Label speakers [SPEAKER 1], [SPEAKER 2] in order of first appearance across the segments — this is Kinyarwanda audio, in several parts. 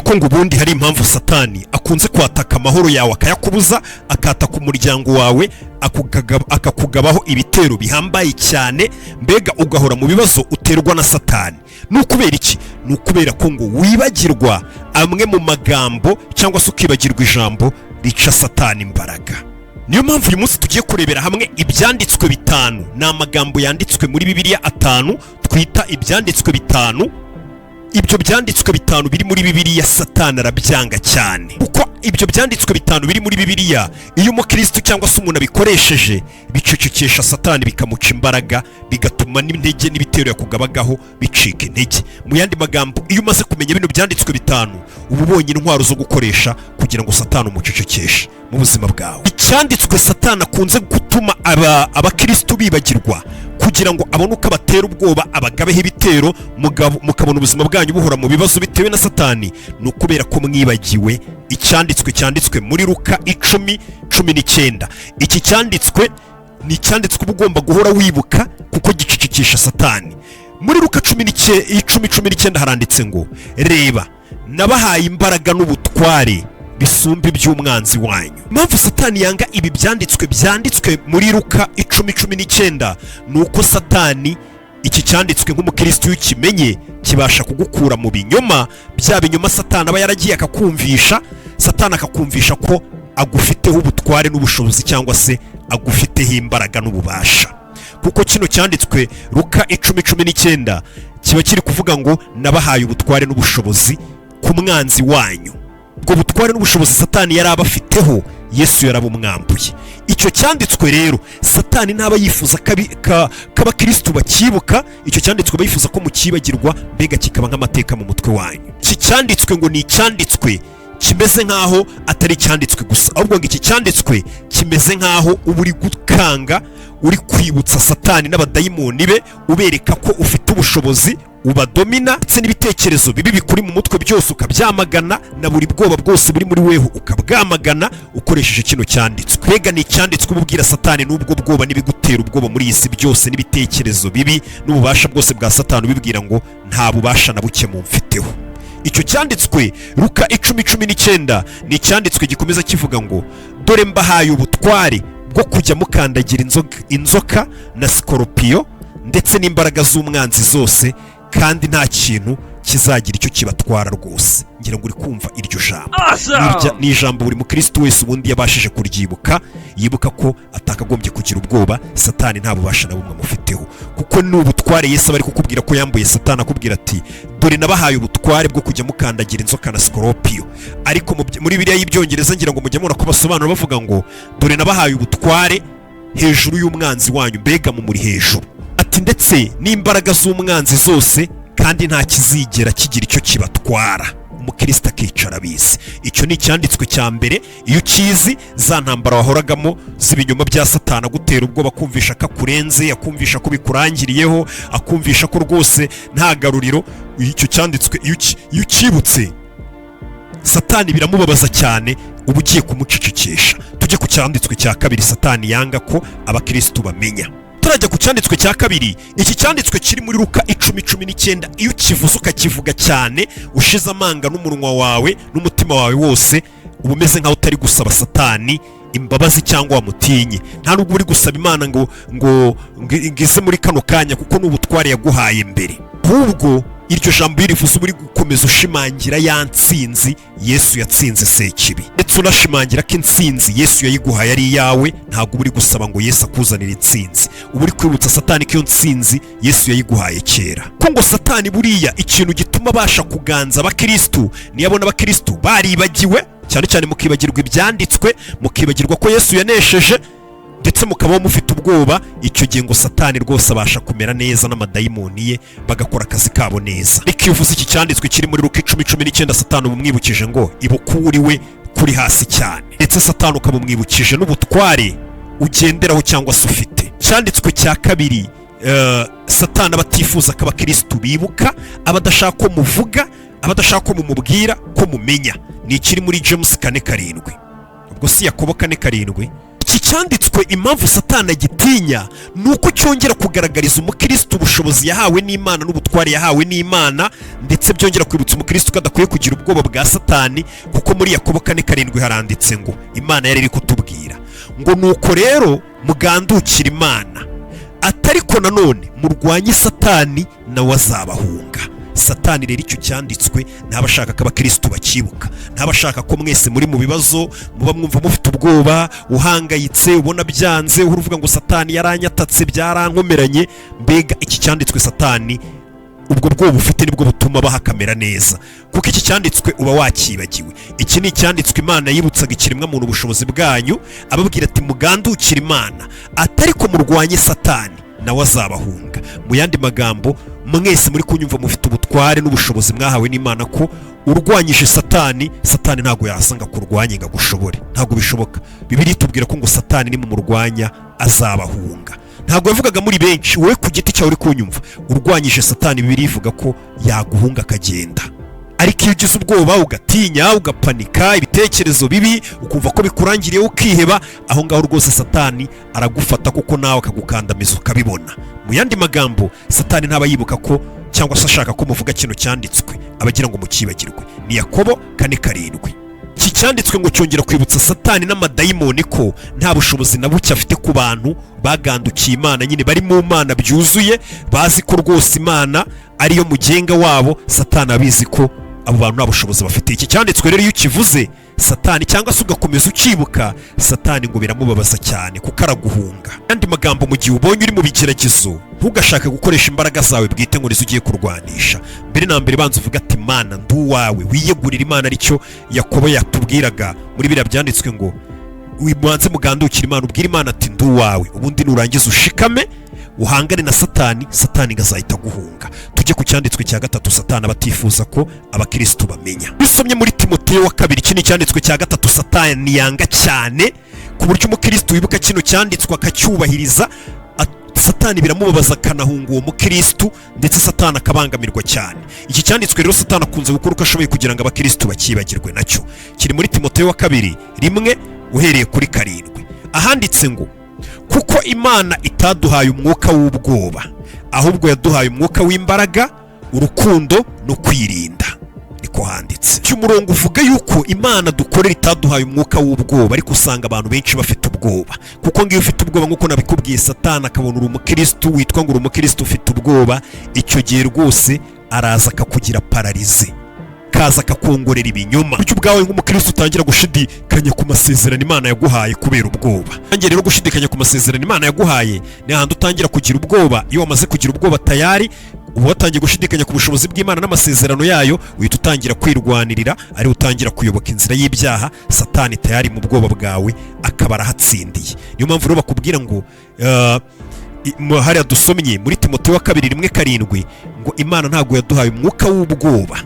[SPEAKER 1] ko ngo ubundi hari impamvu Satani akunze kwataka amahoro yawe akayakubuza, akataka umuryango wawe, akakugabaho ibitero bihambaye cyane, mbega ugahora mu bibazo uterwa na Satani. Ni ukubera iki? Ni ukubera ko ngo wibagirwa amwe mu magambo cyangwa se ukibagirwa ijambo rica Satani imbaraga. Niyo mpamvu uyu munsi tugiye kurebera hamwe ibyanditswe bitanu. Ni amagambo yanditswe muri Bibiliya atanu twita ibyanditswe bitanu. Ibyo byanditswe bitanu biri muri Bibiliya Satani arabyanga cyane, kuko ibyo byanditswe bitanu biri muri Bibiliya iyo umukristo cyangwa se umuntu abikoresheje bicecekesha Satani, bikamuca imbaraga, bigatuma n'intege n'ibitero yakugabagaho bicika intege. Mu yandi magambo, iyo umaze kumenya bino byanditswe bitanu uba ubonye intwaro zo gukoresha kugira ngo Satani umucecekeshe mu buzima bwawe. Icyanditswe Satani akunze gutuma abakristo bibagirwa kugira ngo abone uko abatera ubwoba, abagabeho ibitero, mukabona ubuzima bwanyu buhora mu bibazo bitewe na Satani, ni ukubera ko mwibagiwe icyanditswe cyanditswe muri Luka 10:19. Iki cyanditswe ni icyanditswe uba ugomba guhora wibuka kuko gicecekesha Satani. Muri Luka 10:19 haranditse ngo, reba nabahaye imbaraga n'ubutware bisumba iby'umwanzi wanyu. Impamvu Satani yanga ibi byanditswe muri Luka 10:19 ni uko Satani iki cyanditswe nk'umukristo iyo ukimenye kibasha kugukura mu binyoma, bya binyoma Satani aba yaragiye akakumvisha. Satani akakumvisha ko agufiteho ubutware n'ubushobozi cyangwa se agufiteho imbaraga n'ububasha, kuko kino cyanditswe Luka 10:19 kiba kiri kuvuga ngo nabahaye ubutware n'ubushobozi ku mwanzi wanyu. Ubwo butware n'ubushobozi Satani yari abafiteho Yesu yarabumwambuye. Icyo cyanditswe rero Satani ntaba yifuza k'abakristo bakibuka. Icyo cyanditswe bayifuza ko mukibagirwa, mbega kikaba nk'amateka mu mutwe wanyu. Iki cyanditswe ngo ni icyanditswe kimeze nk'aho atari icyanditswe gusa, ahubwo ngo iki cyanditswe kimeze nk'aho uba uri gukanga, uri kwibutsa Satani n'abadayimoni be, ubereka ko ufite ubushobozi, ubadomina, ndetse n'ibitekerezo bibi bikuri mu mutwe byose ukabyamagana, na buri bwoba bwose buri muri weho ukabwamagana ukoresheje kino cyanditswe. Mbega ni icyanditswe ububwira Satani n'ubwo bwoba n'ibigutera ubwoba muri iyi si byose, n'ibitekerezo bibi n'ububasha bwose bwa Satani, ubibwira ngo nta bubasha na buke mumfiteho. Icyo cyanditswe Luka 10:19 ni icyanditswe gikomeza kivuga ngo, dore mbahaye ubutware bwo kujya mukandagira inzoka na sikoropiyo ndetse n'imbaraga z'umwanzi zose, kandi nta kintu kizagira icyo kibatwara rwose. Ngira ngo uri kumva iryo jambo. Ni ijambo buri mukristo wese ubundi yabashije kuryibuka, yibuka ko atakagombye kugira ubwoba. Satani nta bubasha na bumwe amufiteho, kuko ni ubutware Yesu aba ari kukubwira ko yambuye Satani, akubwira ati dore nabahaye ubutware bwo kujya mukandagira inzoka na sikoropiyo. Ariko muri Bibiliya y'Ibyongereza ngira ngo mujye mubona ko basobanura bavuga ngo dore nabahaye ubutware hejuru y'umwanzi wanyu, mbega mu muri hejuru. Ati ndetse n'imbaraga z'umwanzi zose, kandi nta kizigera kigira icyo kibatwara. Umukristo akicara abizi. Icyo ni icyanditswe cya mbere. Iyo ukizi, za ntambara wahoragamo z'ibinyoma bya Satani, agutera ubwoba, akumvisha ko akurenze, akumvisha ko bikurangiriyeho, akumvisha ko rwose nta garuriro. Icyo cyanditswe iyo ukibutse Satani biramubabaza cyane, uba ugiye kumucecekesha. Tujye ku cyanditswe cya kabiri Satani yanga ko abakristo bamenya. Turajya ku cyanditswe cya kabiri. Iki cyanditswe kiri muri Luka 10:19 iyo ukivuze ukakivuga cyane ushize amanga n'umunwa wawe n'umutima wawe wose, uba umeze nkaho utari gusaba Satani imbabazi cyangwa wamutinye. Nta nubwo uri gusaba Imana ngo ngize muri kano kanya, kuko n'ubutware yaguhaye mbere. Ahubwo iryo jambo yirivuze uba uri gukomeza ushimangira ya ntsinzi Yesu yatsinze Sekibi, ndetse unashimangira ko intsinzi Yesu yayiguhaye ari iyawe. Ntabwo uri gusaba ngo Yesu akuzanire intsinzi, uba uri kwibutsa Satani ko iyo ntsinzi Yesu yayiguhaye kera. Ko ngo Satani buriya ikintu gituma abasha kuganza abakristo, niyo abona abakristo baribagiwe, cyane cyane mukibagirwa ibyanditswe, mukibagirwa ko Yesu yanesheje, ndetse mukabaho mufite ubwoba. Icyo gihe ngo Satani rwose abasha kumera neza n'amadayimoni ye, bagakora akazi kabo neza. Ariko iyo uvuze iki cyanditswe kiri muri Luka 10:19, Satani umwibukije ngo ibuka uriwe kuri hasi cyane, ndetse Satani ukabumwibukije n'ubutware ugenderaho cyangwa se ufite. Cyanditswe cya kabiri Satani abatifuza ko abakristo bibuka, abadashaka ko muvuga, abadashaka ko mumubwira ko mumenya, ni ikiri muri James 4:7. Ubwo si Yakobo 4:7. iki cyanditswe impamvu Satani agitinya ni uko cyongera kugaragariza umukristo ubushobozi yahawe n'Imana n'ubutware yahawe n'Imana, ndetse byongera kwibutsa umukristo ko adakwiye kugira ubwoba bwa Satani, kuko muri Yakobo 4:7 haranditse ngo Imana yari iri kutubwira ngo nuko rero mugandukira Imana, atariko nanone murwanye Satani nawe azabahunga. Satani rero icyo cyanditswe ntabashaka ko abakristo bakibuka, ntabashaka ko mwese muri mu bibazo muba mwumva mufite ubwoba, uhangayitse, ubona byanze, uruvuga ngo Satani yaranyatatse, byarankomeranye. Mbega iki cyanditswe Satani ubwo bwoba ufite nibwo butuma bahakamera neza, kuko iki cyanditswe uba wakibagiwe. Iki ni icyanditswe Imana yibutsaga ikiremwa muntu ubushobozi bwanyu, ababwira ati mugandukire Imana, atariko murwanye Satani nawe azabahunga. Mu yandi magambo, mwese muri kunyumva mufite ubutware n'ubushobozi mwahawe n'Imana, ko urwanyije Satani ntabwo yasanga kurwanya ngo agushobore, ntabwo bishoboka. Bibiliya itubwira ko ngo Satani ni mu murwanya azabahunga. Ntabwo yavugaga muri benshi, wowe ku giti cyawe uri kunyumva urwanyije Satani, Bibiliya ivuga ko yaguhunga akagenda. Ariko iyo ugize ubwoba, ugatinya, ugapanika, ibitekerezo bibi ukumva ko bikurangiriye ukiheba, aho ngaho rwose Satani aragufata kuko nawe akagukandamiza ukabibona. Mu yandi magambo, Satani ntaba yibuka ko cyangwa se ashaka ko muvuga kino cyanditswe, abagira ngo mukibagirwe. Ni Yakobo 4:7. Iki cyanditswe ngo cyongera kwibutsa Satani n'amadayimoni ko nta bushobozi na buke afite ku bantu bagandukiye Imana, nyine bari mu Mana byuzuye, bazi ko rwose Imana ariyo mugenga wabo. Satani abizi ko abo bantu nta bushobozi bafite. Iki cyanditswe rero iyo ukivuze Satani cyangwa se ugakomeza ukibuka, Satani ngo biramubabaza cyane kuko araguhunga. Andi magambo, mu gihe ubonye uri mu bigeragezo, ntugashake gukoresha imbaraga zawe bwite ngo nizo ugiye kurwanisha. Mbere na mbere banza uvuga ati Imana nduwawe, wiyegurira Imana. Aricyo Yakobo yatubwiraga muri biriya byanditswe ngo wimanze mugandukira Imana, ubwira Imana ati nduwawe, ubundi nurangiza ushikame uhangane na Satani ngazahita guhunga. Tujye ku cyanditswe cya gatatu Satani abatifuza ko abakristo bamenya. Bisomye muri Timoteyo 2, iki ni cyanditswe cya gatatu Satani yanga cyane, ku buryo umukristo wibuka kino cyanditswe akacyubahiriza, Satani biramubabaza akanahunga uwo mukristo, ndetse Satani akabangamirwa cyane. Iki cyanditswe rero Satani akunze gukora uko ashoboye kugira ngo abakristo bakibagirwe. Nacyo kiri muri Timoteyo 2:1 uhereye kuri 7. Ahanditse ngo kuko Imana itaduhaye umwuka w'ubwoba, ahubwo yaduhaye umwuka w'imbaraga, urukundo no kwirinda. Niko handitse. Cy'umurongo uvuga yuko Imana dukorera itaduhaye umwuka w'ubwoba, ariko usanga abantu benshi bafite ubwoba. Kuko ngiyo ufite ubwoba, nk'uko nabikubwiye, Satani akabona uri umukristo, witwa ngo uri umukristo ufite ubwoba, icyo gihe rwose araza akakugira pararize, kaza akakongorera ibinyoma, bityo ubwawe nk'umukristo utangira gushidikanya ku masezerano Imana yaguhaye kubera ubwoba. Nanjye rero gushidikanya ku masezerano Imana yaguhaye ni ahandi utangira kugira ubwoba. Iyo wamaze kugira ubwoba tayari uba watangiye gushidikanya ku bushobozi bw'Imana n'amasezerano yayo, uhita utangira kwirwanirira, ari utangira kuyoboka inzira y'ibyaha. Satani tayari mu bwoba bwawe akaba arahatsindiye. Niyo mpamvu rero bakubwira ngo hariya dusomye muri Timoteyo 2:7 ngo Imana ntabwo yaduhaye umwuka w'ubwoba.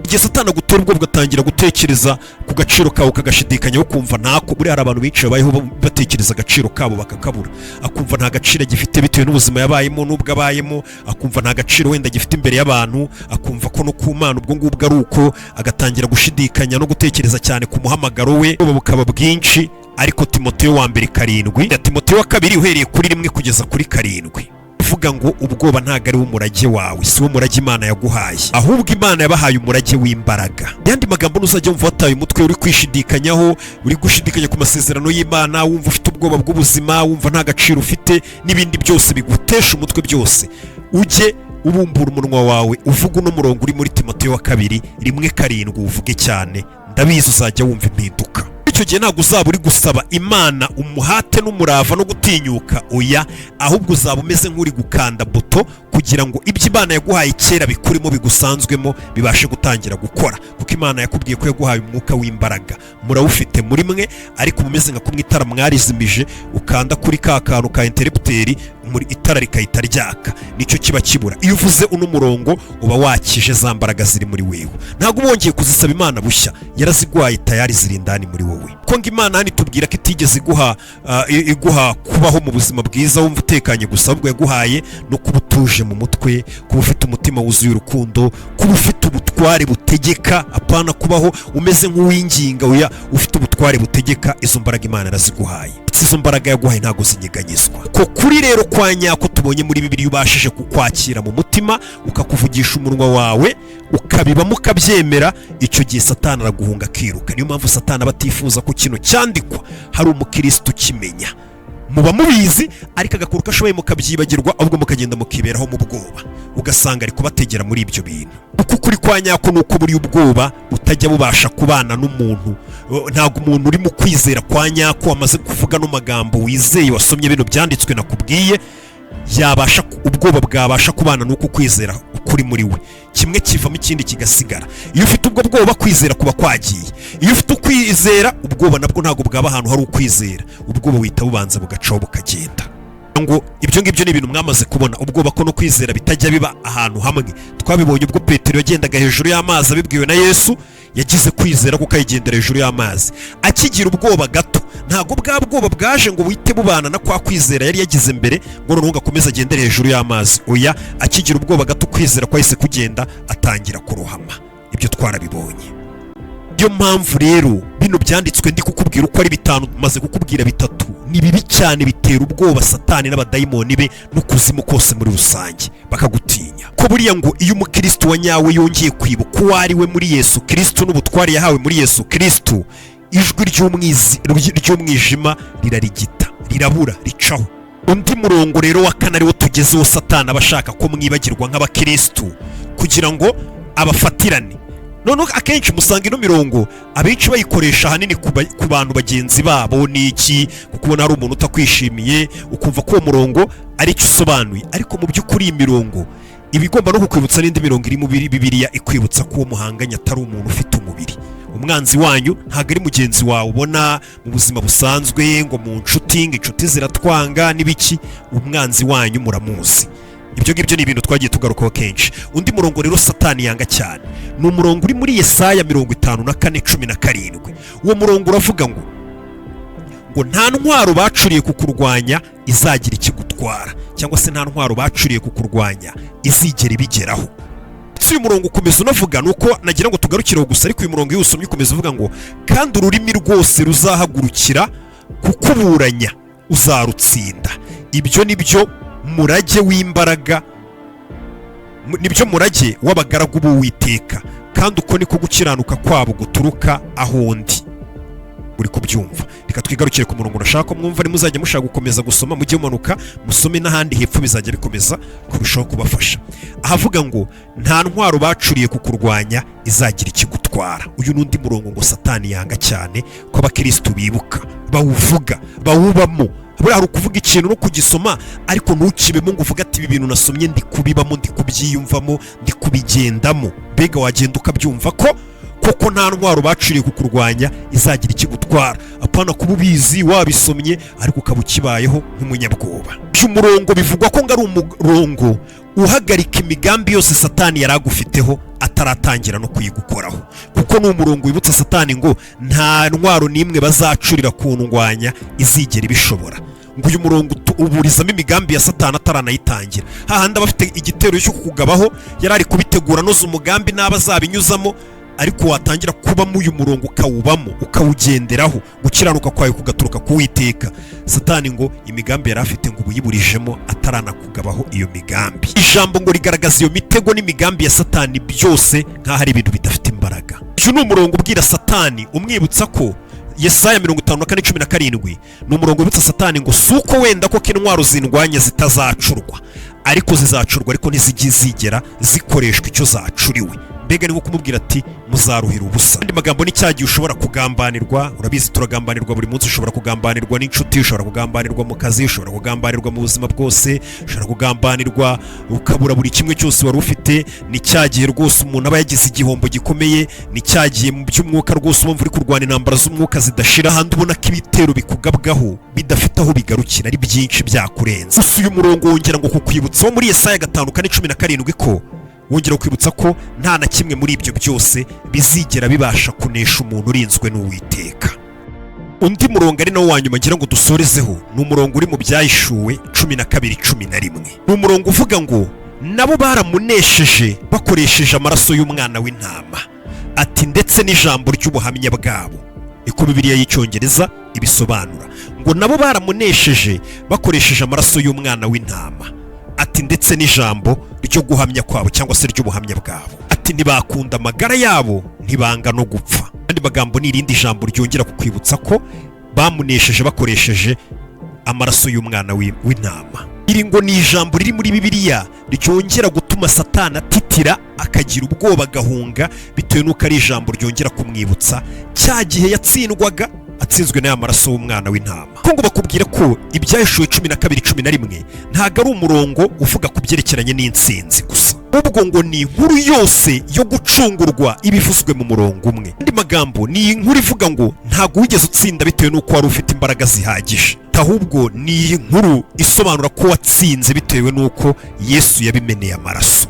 [SPEAKER 1] Igihe Satani agutera ubwoba ugatangira gutekereza ku gaciro kawe, ukagashidikanya, ukumva ntako. Buri hari abantu benshi babayeho batekereza agaciro kabo bakakabura, akumva nta gaciro gifite bitewe n'ubuzima yabayemo n'ubwo abayemo, akumva nta gaciro wenda gifite imbere y'abantu, akumva ko no ku Mana ubwo ngubwo ari uko, agatangira gushidikanya no gutekereza cyane ku muhamagaro we, bukaba bwinshi. Ariko Timoteyo 2:7 na Timoteyo 2 uhereye kuri 1 kugeza kuri 7 uvuga ngo ubwoba ntago ari umurage wawe, si wo murage Imana yaguhaye, ahubwo Imana yabahaye umurage w'imbaraga. Yandi magambo, nuzajya wumva wataye umutwe uri kwishidikanyaho, uri gushidikanya ku masezerano y'Imana, wumva ufite ubwoba bw'ubuzima, wumva nta gaciro ufite, n'ibindi byose bigutesha umutwe byose, ujye ubumbura umunwa wawe uvuga uno murongo uri muri Timoteyo 2:1-7 uvuge cyane, ndabizi uzajya wumva impinduka. Icyo gihe ntabwo uzaba uri gusaba Imana umuhate n'umurava no gutinyuka, oya, ahubwo uzaba umeze nk'uri gukanda buto kugira ngo ibyo Imana yaguhaye kera bikurimo bigusanzwemo bibashe gutangira gukora, kuko Imana yakubwiye ko yaguhaye umwuka w'imbaraga. Murawufite muri mwe, ariko umeze nka kumwe itara mwarizimije, ukanda kuri ka kantu ka interrupteri, muri itara rikahita ryaka, nicyo kiba kibura. Iyo uvuze uno murongo uba wakije za mbaraga ziri muri wewe, ntabwo ubongeye kuzisaba Imana bushya, yaraziguhaye tayari ziri indani muri wowe. Ko ngo Imana hano itubwira ko itigeze iguha kubaho mu buzima bwiza wumva utekanye gusa, ahubwo yaguhaye no kuba utuje mu mutwe, kuba ufite umutima wuzuye urukundo, kuba ufite ubutware butegeka, apana kubaho umeze nk'uwinginga, oya ufite ubutware butegeka. Izo mbaraga Imana araziguhaye. Izo mbaraga yaguhaye ntago zinyeganyizwa. Ko kuri rero kwa nyako tubonye muri Bibiliya ubashije kukwakira mu mutima, ukakuvugisha umunwa wawe, ukabibamo ukabyemera, icyo gihe Satani araguhunga akiruka. Niyo mpamvu Satani aba atifuza ko kino cyandikwa hari umukristo ukimenya. Muba mubizi ariko agakuru kashoboye mukabyibagirwa, ahubwo mukagenda mukiberaho mu bwoba, ugasanga ari kubategera muri ibyo bintu. Kuko kuri kwa nyako nuko buri ubwoba butajya bubasha kubana n'umuntu. Ntago umuntu uri mu kwizera kwa nyako amaze kuvuga no magambo wizeye wasomye bino byanditswe nakubwiye yabasha ubwoba bwabasha kubana nuko kwizera kuri muri we, kimwe kivamo ikindi kigasigara. Iyo ufite ubwo bwoba kwizera kuba kwagiye. Iyo ufite ukwizera ubwoba nabwo ntago bwaba ahantu hari ukwizera, ubwoba wita bubanza bugacaho bukagenda. Ngo ibyo ngibyo ni ibintu mwamaze kubona, ubwoba ko no kwizera bitajya biba ahantu hamwe. Twabibonye ubwo Petero yagendaga hejuru y'amazi abibwiwe na Yesu, yagize kwizera kuko ayigendera hejuru y'amazi. Akigira ubwoba gato, ntago bwa bwoba bwaje ngo wite bubana na kwa kwizera yari yagize mbere ngo noneho ngakomeza agendere hejuru y'amazi. Oya, akigira ubwoba gato kwizera kwahise kugenda atangira kurohama. Ibyo twarabibonye. Iyo mpamvu rero bino byanditswe ndi kukubwira uko ari bitanu, maze kukubwira bitatu, ni bibi cyane, bitera ubwoba Satani n'abadayimoni be n'ukuzimu kose muri rusange, bakagutinya. Ko buriya ngo iyo umukristo wa nyawe yongeye kwibuka uwo ari we muri Yesu Kristo n'ubutware yahawe muri Yesu Kristo, ijwi ry'umwijima rirarigita, rirabura, ricaho. Undi murongo rero wa kane ariwo tugezeho Satani abashaka ko mwibagirwa nk'abakristo kugira ngo abafatirane. None akenshi musanga ino mirongo abenshi bayikoresha hanini ku bantu bagenzi babo. Niki kuko hari umuntu utakwishimiye ukumva ko uwo murongo ari cyo usobanuye, ariko mu by'ukuri imirongo ibigomba no kukwibutsa n'indi mirongo iri mu Bibiliya ikwibutsa ko uwo muhanganye atari umuntu ufite umubiri. Umwanzi wanyu ntago ari mugenzi wawe ubona mu buzima busanzwe ngo mu inshuti ziratwanga n'ibiki. Umwanzi wanyu muramuzi. Ibyo ngibyo ni ibintu twagiye tugarukaho kenshi. Undi murongo rero Satani yanga cyane ni umurongo uri muri Yesaya 54:17. Uwo murongo uravuga ngo nta ntwaro bacuriye kukurwanya izagira ikigutwara, cyangwa se nta ntwaro bacuriye kukurwanya izigera ibigeraho. Uyu murongo ukomeza unavuga, nuko nagira ngo tugarukireho gusa, ariko uyu murongo iyo usomye ukomeza uvuga ngo kandi ururimi rwose ruzahagurukira kukuburanya uzarutsinda. Ibyo nibyo murage w'imbaraga, nibyo murage w'abagaragu b'Uwiteka, kandi uko niko gukiranuka kwabo guturuka aho ndi. Uri kubyumva? Reka twigarukire ku murongo nashaka mwumva, ni muzajya mushaka gukomeza gusoma mujye mumanuka musome n'ahandi hepfo bizajya bikomeza kurushaho kubafasha. Ahavuga ngo nta ntwaro bacuriye kukurwanya izagira ikigutwara. Uyu n'undi murongo ngo Satani yanga cyane ko abakristo bibuka, bawuvuga, bawubamo. Buriya hari ukuvuga ikintu no kugisoma ariko ntukibemo ngo uvuge ati ibi bintu nasomye ndi kubibamo, ndi kubyiyumvamo, ndi kubigendamo. Mbega wagenda ukabyumva ko koko nta ntwaro bacuriye kukurwanya izagira ikigutwara, apana kuba ubizi wabisomye ariko ukaba ukibayeho nk'umunyabwoba. Uyu murongo bivugwa ko ngo ari umurongo uhagarika imigambi yose Satani yari agufiteho ataratangira no kuyigukoraho, kuko ni umurongo wibutsa Satani ngo nta ntwaro n'imwe bazacurira kundwanya izigera ibishobora. Ngo uyu murongo uburizamo imigambi ya Satani ataranayitangira. Hahandi aba afite igitero cyo kukugabaho yari ari kubitegura noza umugambi n'abazabinyuzamo, ariko watangira kubamo uyu murongo ukawubamo ukawugenderaho, gukiranuka kwawe kugaturuka ku Uwiteka. Satani ngo imigambi yari afite ngo ubuyiburijemo ataranakugabaho iyo migambi. Ijambo ngo rigaragaza iyo mitego n'imigambi ya Satani byose nk'aho ari ibintu bidafite imbaraga. Uyu ni umurongo ubwira Satani, umwibutsa ko Yesaya 54:17 ni umurongo wibutsa Satani ngo suko wenda ko intwaro zindwanya zitazacurwa, ariko zizacurwa ariko ntizigera zikoreshwa icyo zacuriwe. Mbega ni nko kumubwira ati muzaruhira ubusa. Andi magambo ni cyagiye ushobora kugambanirwa, urabizi turagambanirwa buri munsi, ushobora kugambanirwa n'inshuti, ushobora kugambanirwa mu kazi, ushobora kugambanirwa mu buzima bwose, ushobora kugambanirwa ukabura buri kimwe cyose wari ufite. Ni cyagiye rwose umuntu aba yagize igihombo gikomeye, ni cyagiye mu by'umwuka rwose umva uri kurwana intambara z'umwuka zidashira, handi ubona ko ibitero bikugabwaho bidafite aho bigarukira ari byinshi byakurenza. Uyu murongo wongera ngo kukwibutsa wo muri Yesaya 5:17 ko wongera kwibutsa ko nta na kimwe muri ibyo byose bizigera bibasha kunesha umuntu urinzwe n'Uwiteka. Undi murongo ari nawo wanyuma ngira ngo dusorezeho ni umurongo uri mu Byahishuwe 12:11. Ni umurongo uvuga ngo nabo baramunesheje bakoresheje amaraso y'umwana w'intama. Ati ndetse n'ijambo ry'ubuhamya bwabo. Iko Bibiliya y'icyongereza ibisobanura ngo nabo baramunesheje bakoresheje amaraso y'umwana w'intama. Ati ndetse n'ijambo ryo guhamya kwabo cyangwa se ry'ubuhamya bwabo. Ati ntibakunda amagara yabo, ntibanga no gupfa. Andi magambo ni irindi jambo ryongera kukwibutsa ko bamunesheje bakoresheje amaraso y'umwana w'intama. Iri ngo ni ijambo riri muri Bibiliya ryongera gutuma Satani atitira akagira ubwoba agahunga, bitewe n'uko ari ijambo ryongera kumwibutsa cya gihe yatsindwaga atsinzwe n'aya maraso y'umwana w'intama. Ko ngo bakubwira ko Ibyahishuwe 12:11 ntago ari umurongo uvuga ku byerekeranye n'intsinzi gusa, ubwo ngo ni inkuru yose yo gucungurwa ibivuzwe mu murongo umwe. Andi magambo ni inkuru ivuga ngo ntago wigeze utsinda bitewe n'uko wari ufite imbaraga zihagije, ahubwo ni inkuru isobanura ko watsinze bitewe n'uko Yesu yabimeneye amaraso.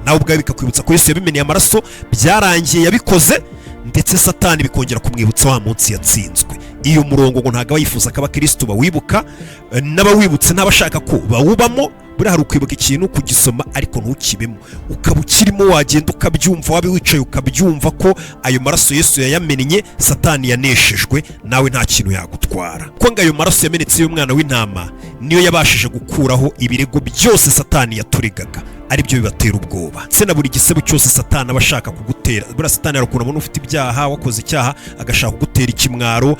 [SPEAKER 1] Nawe ubwawe bikakwibutsa ko Yesu yabimeneye amaraso, byarangiye yabikoze, ndetse Satani bikongera kumwibutsa wa munsi yatsinzwe. Iyo murongo ngo ntago abayifuza ko abakristo bawibuka, n'abawibutse n'abashaka ko bawubamo. Buri hari ukwibuka ikintu kugisoma ariko ntukibemo, ukaba ukirimo wagenda ukabyumva, wabe wicaye ukabyumva ko ayo maraso Yesu yayamennye, Satani yaneshejwe, nawe nta kintu yagutwara. Ko ngo ayo maraso yamenetse y'umwana w'intama niyo yabashije gukuraho ibirego byose Satani yaturegaga, ari byo bibatera ubwoba. Se na buri gisebo cyose Satani aba ashaka kugutera. Bura Satani arakunda umuntu ufite ibyaha, wakoze icyaha, agashaka kugutera ikimwaro,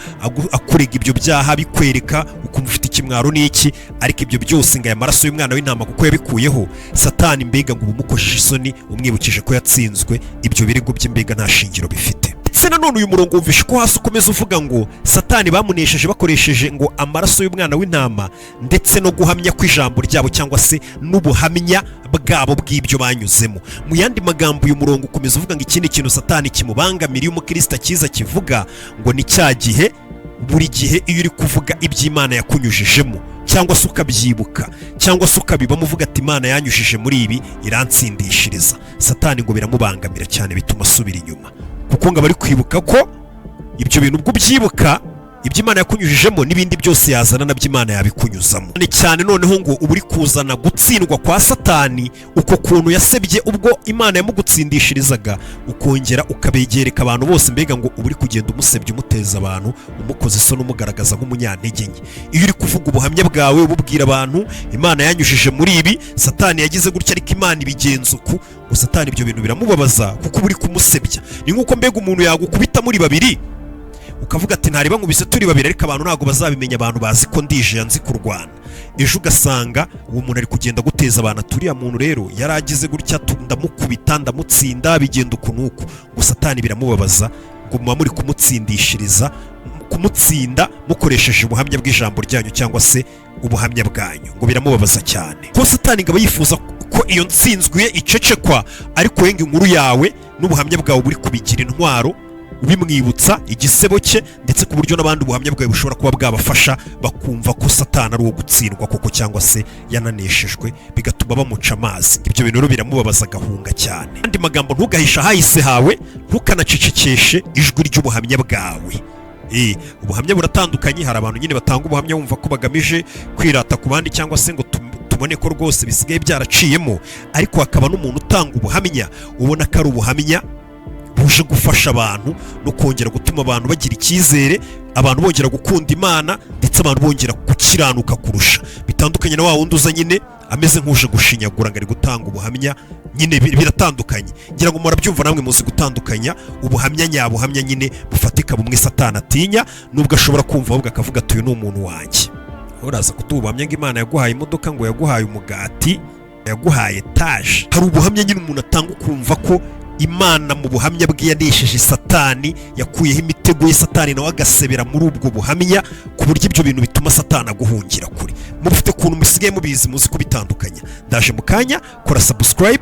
[SPEAKER 1] akurega ibyo byaha, bikwereka ukumva ufite ikimwaro n'iki. Ariko ibyo byose ngo aya maraso y'umwana w'intama kuko yabikuyeho, Satani mbega ngo umukojeje isoni, umwibukije ko yatsinzwe, ibyo birego by'imbega nta shingiro bifite. Se nanone uyu murongo wumvishe ko hasi ukomeza uvuga ngo Satani bamunesheje bakoresheje ngo amaraso y'umwana w'intama ndetse no guhamya kw'ijambo ryabo cyangwa se n'ubuhamya bwabo bw'ibyo banyuzemo. Mu yandi magambo uyu murongo ukomeza uvuga ngo ikindi kintu Satani kimubangamira umukristo cyiza kivuga ngo ni cya gihe, buri gihe iyo uri kuvuga iby'Imana yakunyujijemo cyangwa se ukabyibuka cyangwa se ukabibamo uvuga ati Imana yanyujije muri ibi irantsindishiriza, Satani ngo biramubangamira cyane, bituma asubira inyuma. Kuko ngo bari kwibuka ko ibyo bintu ubwo byibuka iby'Imana yakunyujijemo n'ibindi byose yazana na by'Imana yabikunyuzamo. Cyane noneho ngo uburi kuzana gutsindwa kwa Satani, uko kuntu yasebye ubwo Imana yamugutsindishirizaga, ukongera ukabegereka abantu bose, mbega ngo uburi kugenda umusebye, umuteza abantu, umukoze isoni, umugaragaza nk'umunyantege nke. Iyo uri kuvuga ubuhamya bwawe ububwira abantu Imana yanyujije muri ibi, Satani yagize gutya ariko Imana ibigenza uku, ngo Satani ibyo bintu biramubabaza kuko uburi kumusebya. Ni nk'uko mbega umuntu yagukubita muri babiri ukavuga ati ntari bankubise turi babiri, ariko abantu ntago bazabimenya, abantu bazi ko ndije yanzi kurwana. Ejo ugasanga uwo muntu ari kugenda guteza abantu, turiya muntu rero yaragize gutya, ndamukubita ndamutsinda, bigenda ukunuku. Ngo Satani biramubabaza, ngo muba muri kumutsindishiriza, kumutsinda mukoresheje ubuhamya bw'ijambo ryanyu cyangwa se ubuhamya bwanyu, ngo biramubabaza cyane. Ko Satani ngo aba yifuza ko iyo ntsinzwe icecekwa, ariko wenga inkuru yawe n'ubuhamya bwawe buri kubigira intwaro, ubimwibutsa igisebo cye, ndetse ku buryo n'abandi ubuhamya bwawe bushobora kuba bwabafasha bakumva ko Satani ari uwo gutsindwa koko cyangwa se yananeshejwe, bigatuma bamuca amazi. Ibyo bintu rero biramubabaza agahunga cyane. Andi magambo, ntugahisha hahise hawe, ntukanacecekeshe ijwi ry'ubuhamya bwawe. Ubuhamya buratandukanye. Hari abantu nyine batanga ubuhamya wumva ko bagamije kwirata ku bandi cyangwa se ngo tubone ko rwose bisigaye byaraciyemo, ariko hakaba n'umuntu utanga ubuhamya ubona ko ari ubuhamya buje gufasha abantu no kongera gutuma abantu bagira icyizere, abantu bongera gukunda Imana, ndetse abantu bongera gukiranuka kurusha. Bitandukanye na wa wundi uza nyine ameze nk'uje gushinyagura ngo ari gutanga ubuhamya, nyine biratandukanye. Ngira ngo murabyumva namwe muzi gutandukanya ubuhamya nyabuhamya nyine bufatika bumwe Satani atinya, nubwo ashobora kumva ahubwo akavuga ati uyu ni umuntu wanjye. Uraza kutubuhamya ngo Imana yaguhaye imodoka, ngo yaguhaye umugati, yaguhaye etaje. Hari ubuhamya nyine umuntu atanga ukumva ko Imana mu buhamya bwe yanesheje Satani, yakuyeho imitego ye, Satani nawe agasebera muri ubwo buhamya, ku buryo ibyo bintu bituma Satani aguhungira kure. Mufite ukuntu musigaye mubizi, muzi kubitandukanya. Ndaje mu kanya, kora subscribe.